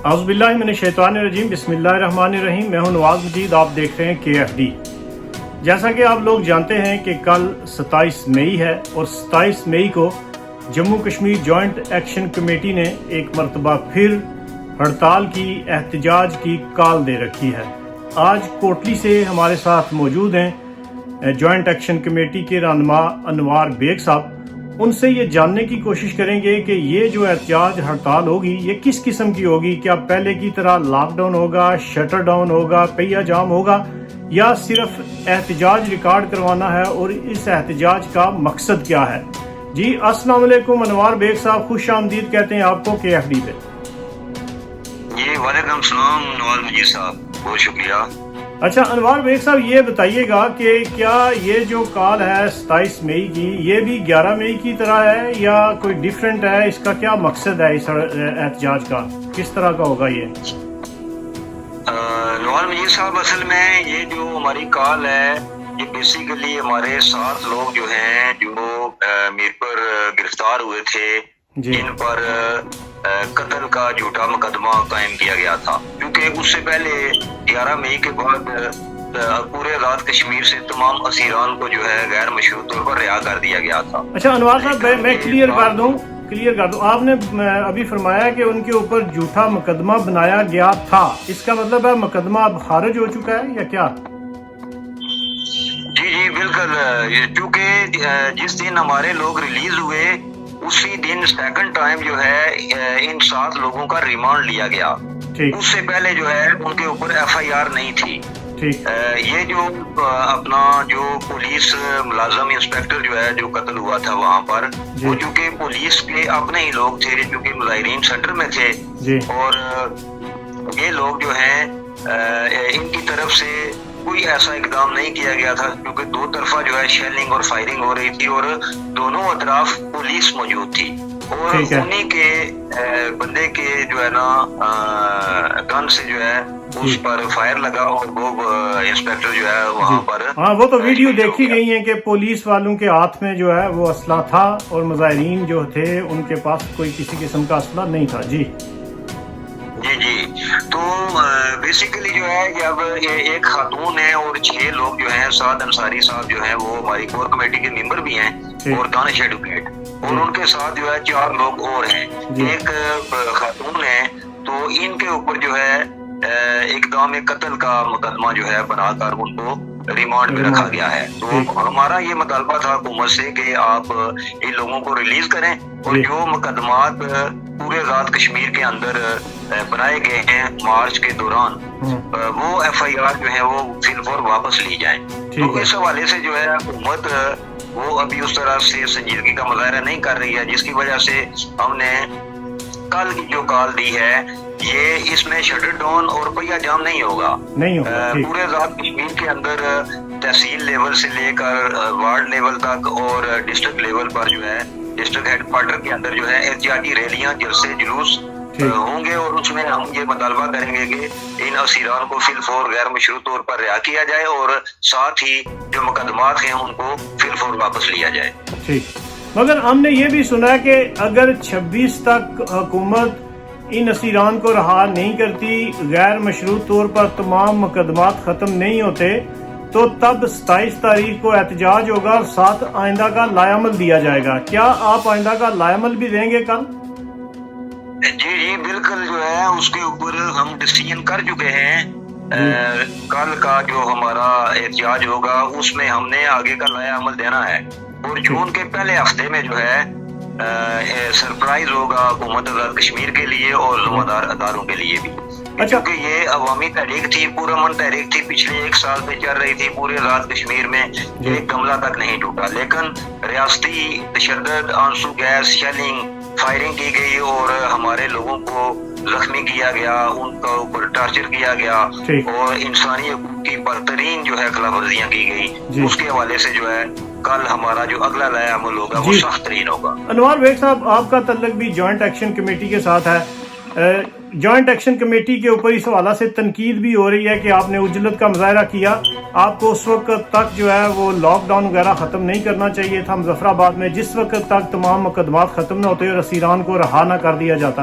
اعوذ باللہ من الشیطان الرجیم، بسم اللہ الرحمن الرحیم۔ میں ہوں نواز مجید، آپ دیکھ رہے ہیں KFD۔ جیسا کہ آپ لوگ جانتے ہیں کہ کل 27 مئی ہے اور 27 مئی کو Jammu Kashmir joint action committee نے ایک مرتبہ پھر ہڑتال کی، احتجاج کی کال دے رکھی ہے۔ آج کوٹلی سے ہمارے ساتھ موجود ہیں جوائنٹ ایکشن کمیٹی کے رہنما انوار بیگ صاحب۔ ان سے یہ جاننے کی کوشش کریں گے کہ یہ جو احتجاج ہڑتال ہوگی یہ کس قسم کی ہوگی، کیا پہلے کی طرح لاک ڈاؤن ہوگا، شٹر ڈاؤن ہوگا، پہیہ جام ہوگا، یا صرف احتجاج ریکارڈ کروانا ہے، اور اس احتجاج کا مقصد کیا ہے؟ جی السلام علیکم انوار بیگ صاحب، خوش آمدید کہتے ہیں آپ کو KFD پہ۔ جی وعلیکم السلام نواز مجید صاحب، بہت شکریہ۔ اچھا انوار بیگ صاحب، یہ بتائیے گا کہ کیا یہ جو کال ہے 27 مئی کی، یہ بھی 11 مئی کی طرح ہے یا کوئی ڈیفرنٹ ہے؟ اس کا کیا مقصد ہے؟ اس احتجاج کا کس طرح کا ہوگا یہ؟ نواز مجید صاحب، اصل میں یہ جو ہماری کال ہے یہ بیسیکلی ہمارے 7 لوگ جو ہیں جو میر پر گرفتار ہوئے تھے، جن پر قتل کا جھوٹا مقدمہ قائم کیا گیا تھا، کیونکہ اس سے پہلے 11 مئی کے بعد پورے آزاد کشمیر سے تمام اسیران کو جو ہے غیر مشروط طور پر رہا کر دیا گیا تھا۔ اچھا انوار صاحب، میں کلیئر کر دوں، آپ نے ابھی فرمایا کہ ان کے اوپر جھوٹا مقدمہ بنایا گیا تھا، اس کا مطلب ہے مقدمہ اب خارج ہو چکا ہے یا کیا؟ جی بالکل، چونکہ جس دن ہمارے لوگ ریلیز ہوئے اسی دن سیکنڈ ٹائم جو ہے ان 7 لوگوں کا ریمانڈ لیا گیا۔ اس سے پہلے جو ہے ان کے اوپر FIR نہیں تھی۔ یہ جو اپنا جو پولیس ملازم انسپیکٹر جو ہے جو قتل ہوا تھا وہاں پر، وہ چونکہ پولیس کے اپنے ہی لوگ تھے جو کہ مظاہرین سینٹر میں تھے، اور یہ لوگ جو ہیں ان کی طرف سے کوئی ایسا اقدام نہیں کیا گیا تھا، کیونکہ 2 طرفہ جو ہے شیلنگ اور فائرنگ ہو رہی تھی اور دونوں اطراف پولیس موجود تھی، اور انہی کے بندے کے جو ہے نا گن سے جو ہے اس پر فائر لگا اور وہ انسپیکٹر جو ہے وہاں پر، ہاں وہ تو ویڈیو دیکھی گئی ہے کہ پولیس والوں کے ہاتھ میں جو ہے وہ اسلحہ تھا اور مظاہرین جو تھے ان کے پاس کوئی کسی قسم کا اسلحہ نہیں تھا۔ جی تو بیسیکلی جو ہے کہ اب ایک خاتون ہے اور 6 لوگ جو ہیں، 7 انصاری صاحب جو ہیں وہ ہماری کور کمیٹی کے ممبر بھی ہیں، اور دانش ایڈوکیٹ، اور ان کے ساتھ جو ہے 4 لوگ اور ہیں، ایک خاتون ہے، تو ان کے اوپر جو ہے اقدام قتل کا مقدمہ جو ہے بنا کر ان کو ریمانڈ پہ رکھا گیا ہے۔ تو ہمارا یہ مطالبہ تھا حکومت سے کہ آپ ان لوگوں کو ریلیز کریں، اور جو مقدمات پورے آزاد کشمیر کے اندر بنائے گئے ہیں مارچ کے دوران، وہ FIR جو ہے وہ فی الفور واپس لی جائیں۔ تو اس حوالے سے جو ہے حکومت وہ ابھی اس طرح سے سنجیدگی کا مظاہرہ نہیں کر رہی ہے، جس کی وجہ سے ہم نے کل کی جو کال دی ہے یہ اس میں شٹر ڈاؤن اور پہیہ جام نہیں ہوگا۔ پورے آزاد کشمیر کے اندر تحصیل لیول سے لے کر وارڈ لیول تک اور ڈسٹرکٹ لیول پر جو ہے ڈسٹرکٹ ہیڈ کوارٹر کے اندر جو ہے احتجاجی ریلیاں، جلسے، جلوس ہوں گے، اور اس میں ہم یہ مطالبہ کریں گے کہ ان اسیران کو فی الفور غیر مشروط طور پر رہا کیا جائے، اور ساتھ ہی جو مقدمات ہیں ان کو فی الفور واپس لیا جائے۔ ٹھیک، مگر ہم نے یہ بھی سنا کہ اگر 26 تک حکومت ان اسیران کو رہا نہیں کرتی، غیر مشروط طور پر تمام مقدمات ختم نہیں ہوتے، تو تب 27 تاریخ کو احتجاج ہوگا اور ساتھ آئندہ کا لائحہ عمل دیا جائے گا۔ کیا آپ آئندہ کا لائحہ عمل بھی دیں گے کل؟ جی بالکل، جو ہے اس کے اوپر ہم ڈیسیژن کر چکے ہیں۔ کل کا جو ہمارا احتجاج ہوگا اس میں ہم نے آگے کا لائحہ عمل دینا ہے، اور جون کے پہلے ہفتے میں جو ہے سرپرائز ہوگا حکومت آزاد کشمیر کے لیے اور ذمہ دار اداروں کے لیے بھی، کیونکہ یہ عوامی تحریک تھی، پرامن تحریک تھی، پچھلے 1 سال سے چل رہی تھی پورے آزاد کشمیر میں، ایک گملہ تک نہیں ٹوٹا، لیکن ریاستی تشدد، آنسو گیس، شیلنگ، فائرنگ کی گئی اور ہمارے لوگوں کو زخمی کیا گیا، ان کا اوپر ٹارچر کیا گیا، اور انسانی حقوق کی بدترین جو ہے خلاف ورزیاں کی گئی۔ اس کے حوالے سے جو ہے کل ہمارا جو اگلا لائحہ عمل ہوگا وہ سخت ترین ہوگا۔ انوار بیگ صاحب، آپ کا تعلق بھی جوائنٹ ایکشن کمیٹی کے ساتھ ہے۔ جوائنٹ ایکشن کمیٹی کے اوپر اس حوالہ سے تنقید بھی ہو رہی ہے کہ آپ نے عجلت کا مظاہرہ کیا، آپ کو اس وقت تک جو ہے وہ لاک ڈاؤن وغیرہ ختم نہیں کرنا چاہیے تھا مظفر آباد میں، جس وقت تک تمام مقدمات ختم نہ ہوتے اور اسیران کو رہا نہ کر دیا جاتا۔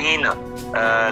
3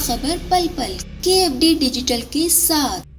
باخبر پل پل KFD ڈیجیٹل کے ساتھ.